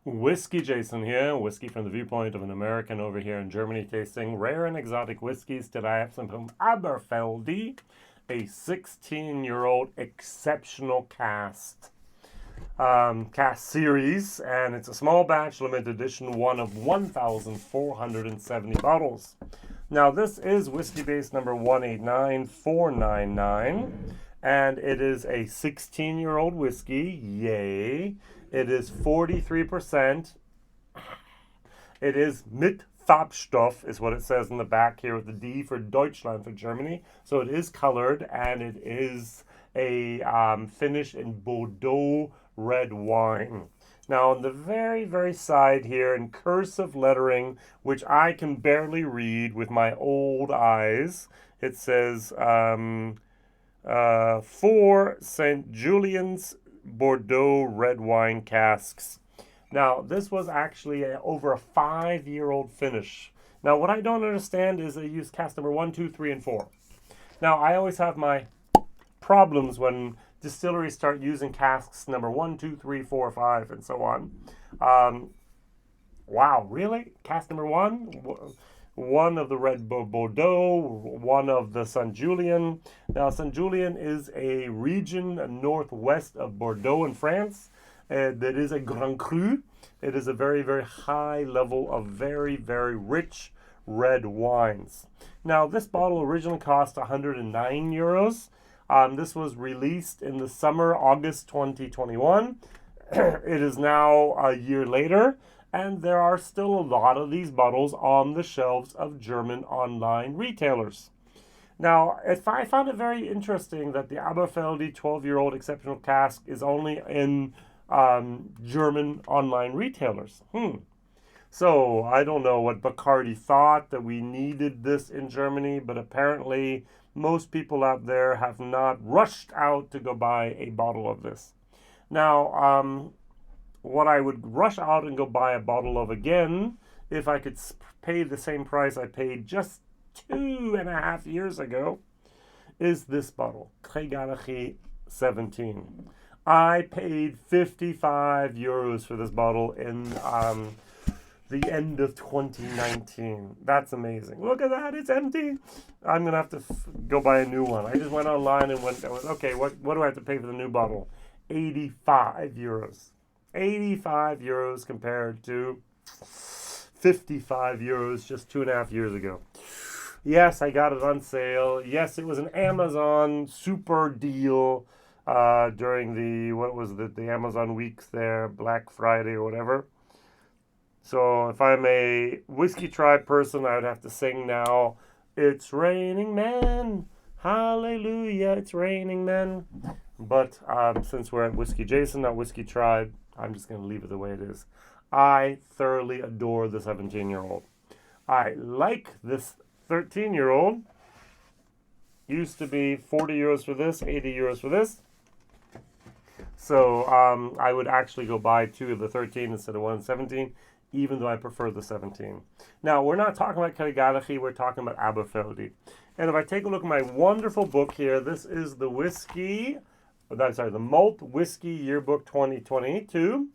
WhiskyJason here, whiskey from the viewpoint of an American over here in Germany tasting rare and exotic whiskeys. Today I have some from Aberfeldy, a 16-year-old exceptional cask series, and it's a small batch limited edition, one of 1,470 bottles. Now this is Whiskybase number 189499, and it is a 16-year-old whiskey, yay. It is 43%. It is mit Farbstoff is what it says in the back here with the D for Deutschland, for Germany. So it is colored, and it is a finished in Bordeaux red wine. Now on the very, very side here in cursive lettering, which I can barely read with my old eyes, it says for Saint Julien's Bordeaux red wine casks. Now this was actually over a 5-year-old finish. Now what I don't understand is they use cask number 1, 2, 3, and 4. Now I always have my problems when distilleries start using casks number 1, 2, 3, 4, 5, and so on. Wow, really? Cask number 1? One of the red Bordeaux, one of the Saint Julien. Now, Saint Julien is a region northwest of Bordeaux in France. That is a Grand Cru. It is a very, very high level of very, very rich red wines. Now, this bottle originally cost 109 euros. This was released in the summer, August 2021. It is now a year later, and there are still a lot of these bottles on the shelves of German online retailers. Now, I found it very interesting that the Aberfeldy 12-year-old exceptional cask is only in German online retailers. So, I don't know what Bacardi thought, that we needed this in Germany, but apparently most people out there have not rushed out to go buy a bottle of this. Now, what I would rush out and go buy a bottle of again, if I could pay the same price I paid just 2.5 years ago, is this bottle, Casknumber 17. I paid 55 euros for this bottle in the end of 2019. That's amazing. Look at that, it's empty. I'm going to have to go buy a new one. I just went online and went, okay, what do I have to pay for the new bottle? 85 euros. 85 euros compared to 55 euros just 2.5 years ago. Yes, I got it on sale. Yes, it was an Amazon super deal during the Amazon weeks there, Black Friday or whatever. So if I'm a Whiskey Tribe person, I would have to sing now, "It's raining men, hallelujah, it's raining men." But since we're at WhiskyJason, not Whiskey Tribe, I'm just going to leave it the way it is. I thoroughly adore the 17-year-old. I like this 13-year-old. Used to be 40 euros for this, 80 euros for this. So I would actually go buy 2 of the 13 instead of 1 of 17, even though I prefer the 17. Now, we're not talking about Casknumber, we're talking about Aberfeldy. And if I take a look at my wonderful book here, this is the the Malt Whiskey Yearbook 2022.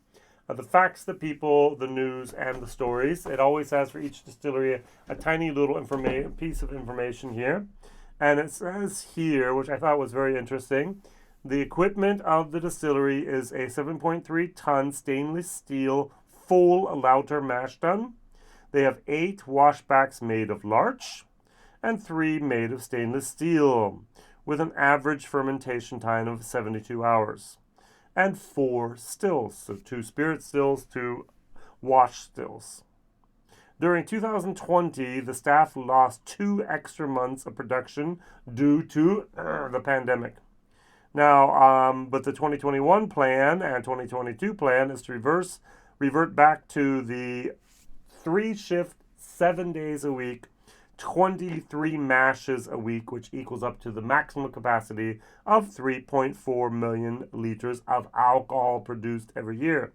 The facts, the people, the news, and the stories. It always has for each distillery a tiny little piece of information here. And it says here, which I thought was very interesting, the equipment of the distillery is a 7.3-ton stainless steel full lauter mash tun. They have 8 washbacks made of larch and 3 made of stainless steel, with an average fermentation time of 72 hours, and 4 stills, so 2 spirit stills, 2 wash stills. During 2020, the staff lost 2 extra months of production due to the pandemic. Now, but the 2021 plan and 2022 plan is to revert back to the 3-shift, 7 days a week, 23 mashes a week, which equals up to the maximum capacity of 3.4 million liters of alcohol produced every year.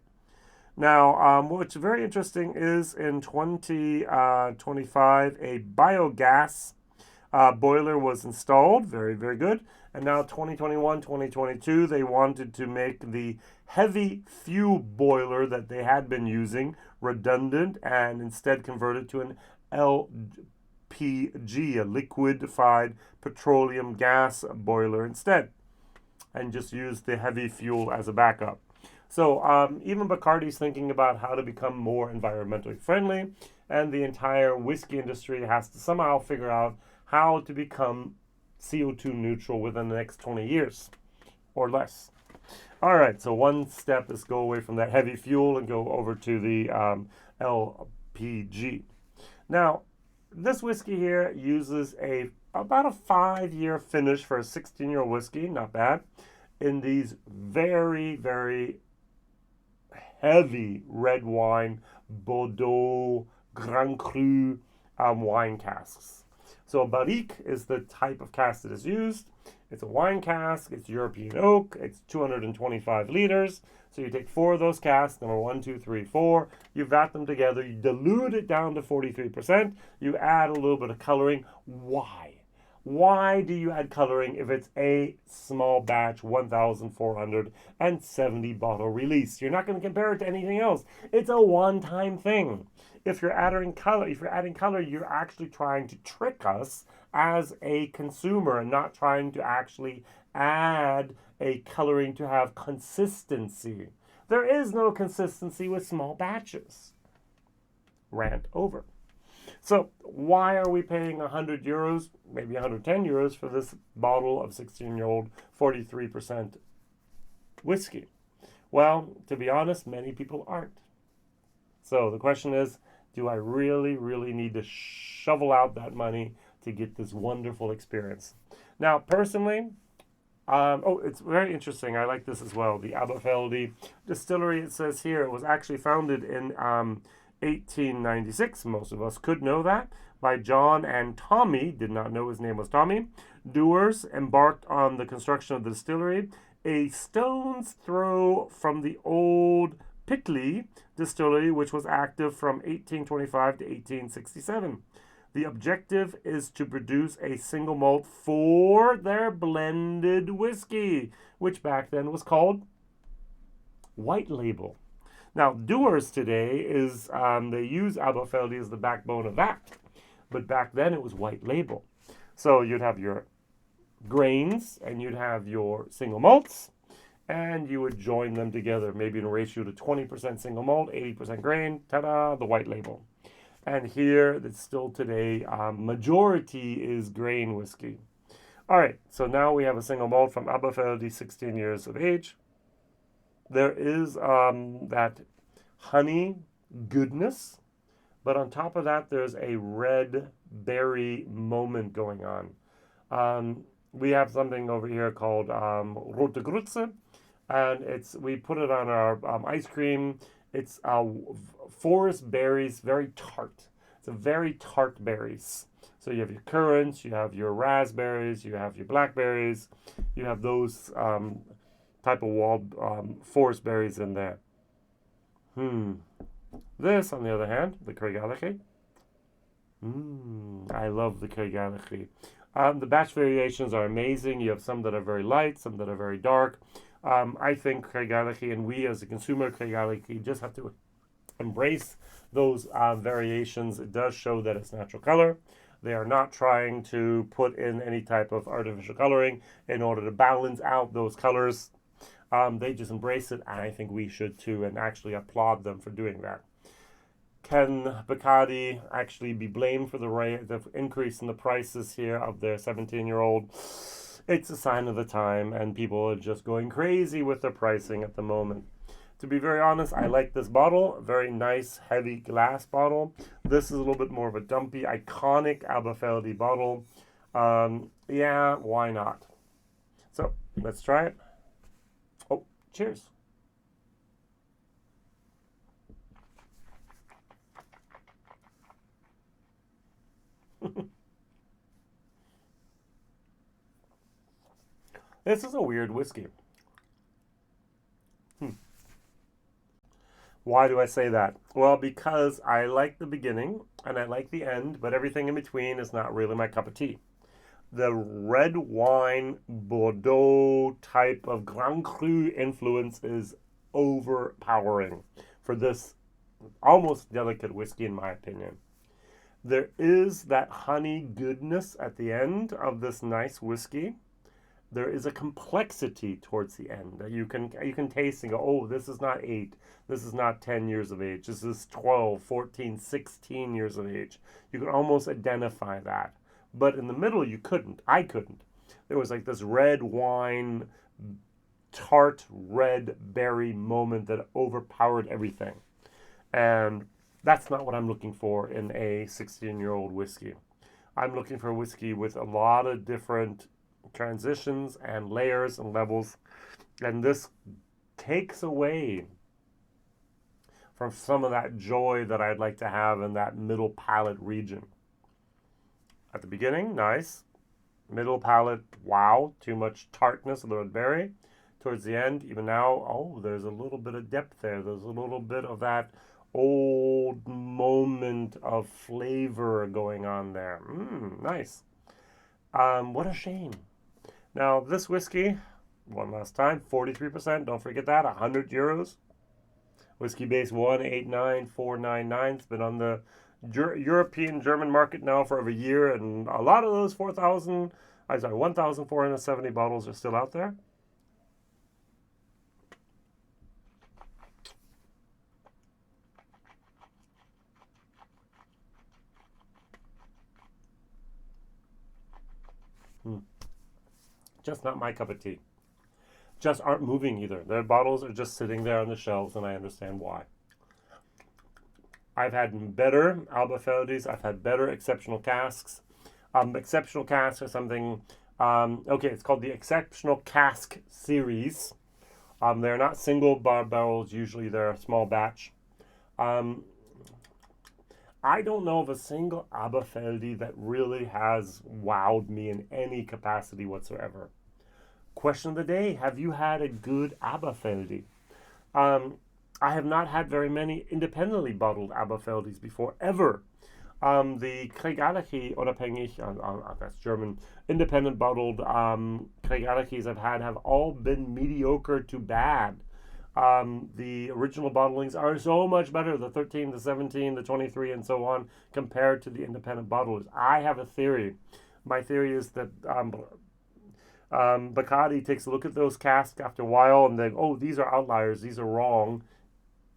Now, what's very interesting is in 2025, a biogas boiler was installed. Very, very good. And now 2021, 2022, they wanted to make the heavy fuel boiler that they had been using, redundant, and instead converted to an LPG, a liquefied petroleum gas boiler instead, and just use the heavy fuel as a backup. So even Bacardi's thinking about how to become more environmentally friendly, and the entire whiskey industry has to somehow figure out how to become CO2 neutral within the next 20 years or less. All right, so one step is go away from that heavy fuel and go over to the LPG. Now, this whiskey here uses about a 5-year finish for a 16-year-old whiskey, not bad, in these very, very heavy red wine Bordeaux Grand Cru wine casks. So a barrique is the type of cask that is used. It's a wine cask, it's European oak, it's 225 liters. So you take 4 of those casks, number 1, 2, 3, 4, you vat them together, you dilute it down to 43%, you add a little bit of coloring. Why? Why do you add coloring if it's a small batch 1,470 bottle release? You're not going to compare it to anything else. It's a one-time thing. If you're adding color, you're actually trying to trick us as a consumer and not trying to actually add a coloring to have consistency. There is no consistency with small batches. Rant over. So why are we paying 100 euros, maybe 110 euros for this bottle of 16-year-old 43% whiskey? Well, to be honest, many people aren't. So the question is, do I really, really need to shovel out that money to get this wonderful experience? Now, personally, it's very interesting. I like this as well. The Aberfeldy Distillery, it says here, it was actually founded in 1896, most of us could know that, by John and Tommy, did not know his name was Tommy, Dewars, embarked on the construction of the distillery, a stone's throw from the old Pitley distillery, which was active from 1825 to 1867. The objective is to produce a single malt for their blended whiskey, which back then was called white label. Now, Dewars today is, they use Aberfeldy as the backbone of that. But back then it was white label. So you'd have your grains and you'd have your single malts and you would join them together, maybe in a ratio to 20% single malt, 80% grain, ta-da, the white label. And here, it's still today, majority is grain whiskey. All right, so now we have a single malt from Aberfeldy, 16 years of age. There is that honey goodness, but on top of that, there's a red berry moment going on. We have something over here called Rote Grütze, and we put it on our ice cream. It's forest berries, very tart. It's a very tart berries. So you have your currants, you have your raspberries, you have your blackberries, you have those type of wild forest berries in there. This, on the other hand, the Craigellachie. I love the Craigellachie. The batch variations are amazing. You have some that are very light, some that are very dark. I think Craigellachie, and we as a consumer, Craigellachie, just have to embrace those variations. It does show that it's natural color. They are not trying to put in any type of artificial coloring in order to balance out those colors. They just embrace it, and I think we should too, and actually applaud them for doing that. Can Bacardi actually be blamed for the increase in the prices here of their 17-year-old? It's a sign of the time, and people are just going crazy with their pricing at the moment. To be very honest, I like this bottle. A very nice, heavy glass bottle. This is a little bit more of a dumpy, iconic Aberfeldy bottle. Yeah, why not? So, let's try it. Oh, cheers. This is a weird whiskey. Why do I say that? Well, because I like the beginning and I like the end, but everything in between is not really my cup of tea. The red wine Bordeaux type of Grand Cru influence is overpowering for this almost delicate whiskey, in my opinion. There is that honey goodness at the end of this nice whiskey. There is a complexity towards the end that you can taste and go, oh, this is not 8, this is not 10 years of age, this is 12, 14, 16 years of age. You can almost identify that. But in the middle, you couldn't. I couldn't. There was like this red wine, tart red berry moment that overpowered everything. And that's not what I'm looking for in a 16-year-old whiskey. I'm looking for a whiskey with a lot of different transitions and layers and levels. And this takes away from some of that joy that I'd like to have in that middle palate region. At the beginning, nice. Middle palate, wow, too much tartness of the red berry. Towards the end, even now, oh, there's a little bit of depth there. There's a little bit of that old moment of flavor going on there. Nice. What a shame. Now, this whiskey, one last time, 43%. Don't forget that, 100 euros. Whiskybase 189499. It's been on the European German market now for over a year, and a lot of those 1,470 bottles are still out there. Just not my cup of tea. Just aren't moving either. Their bottles are just sitting there on the shelves, and I understand why. I've had better Aberfeldys. I've had better exceptional casks. Exceptional casks are something, it's called the Exceptional Cask series. They're not single barrels. Usually they're a small batch. I don't know of a single Aberfeldy that really has wowed me in any capacity whatsoever. Question of the day, have you had a good Aberfeldy? I have not had very many independently bottled Aberfeldys before, ever. The Krigallachi, unabhängig, that's German, independent bottled Krigallachis I've had have all been mediocre to bad. The original bottlings are so much better, the 13, the 17, the 23, and so on, compared to the independent bottlers. I have a theory. My theory is that Bacardi takes a look at those casks after a while and they, oh, these are outliers, these are wrong.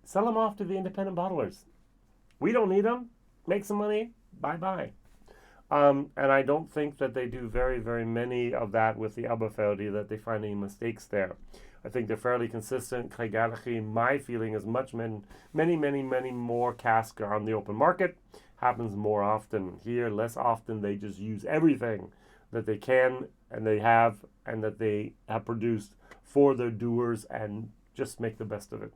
Sell them off to the independent bottlers. We don't need them. Make some money. Bye-bye. And I don't think that they do very, very many of that with the Aberfeldy, that they find any mistakes there. I think they're fairly consistent. Krigallachi, my feeling is many more casks are on the open market. Happens more often. Here, less often. They just use everything that they can and they have and that they have produced for their doers and just make the best of it.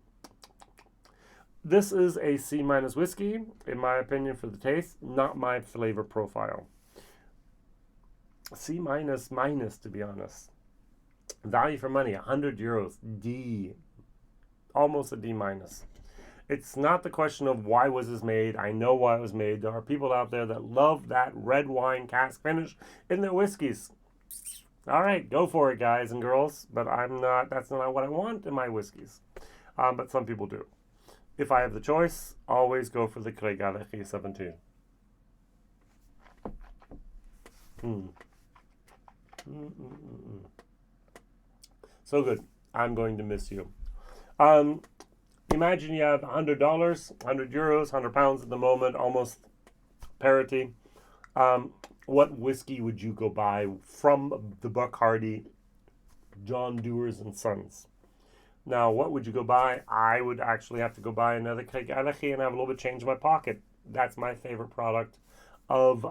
This is a C- whiskey, in my opinion, for the taste. Not my flavor profile. C-, to be honest. Value for money, 100 euros. D. Almost a D-. It's not the question of why was this made. I know why it was made. There are people out there that love that red wine cask finish in their whiskeys. All right, go for it, guys and girls. But that's not what I want in my whiskeys. But some people do. If I have the choice, always go for the Krigallachi 17. So good. I'm going to miss you. Imagine you have $100, 100 euros, 100 pounds at the moment, almost parity. What whiskey would you go buy from the Bacardi, John Dewars and Sons? Now, what would you go buy? I would actually have to go buy another Krigallachi and have a little bit of change in my pocket. That's my favorite product of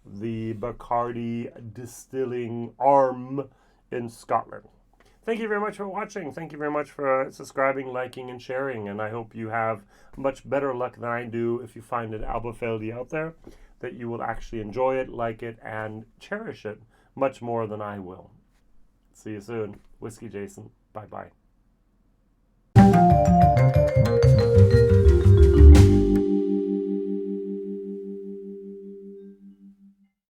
the Bacardi distilling arm in Scotland. Thank you very much for watching. Thank you very much for subscribing, liking, and sharing. And I hope you have much better luck than I do if you find an Aberfeldy out there, that you will actually enjoy it, like it, and cherish it much more than I will. See you soon. Whiskey Jason. Bye-bye.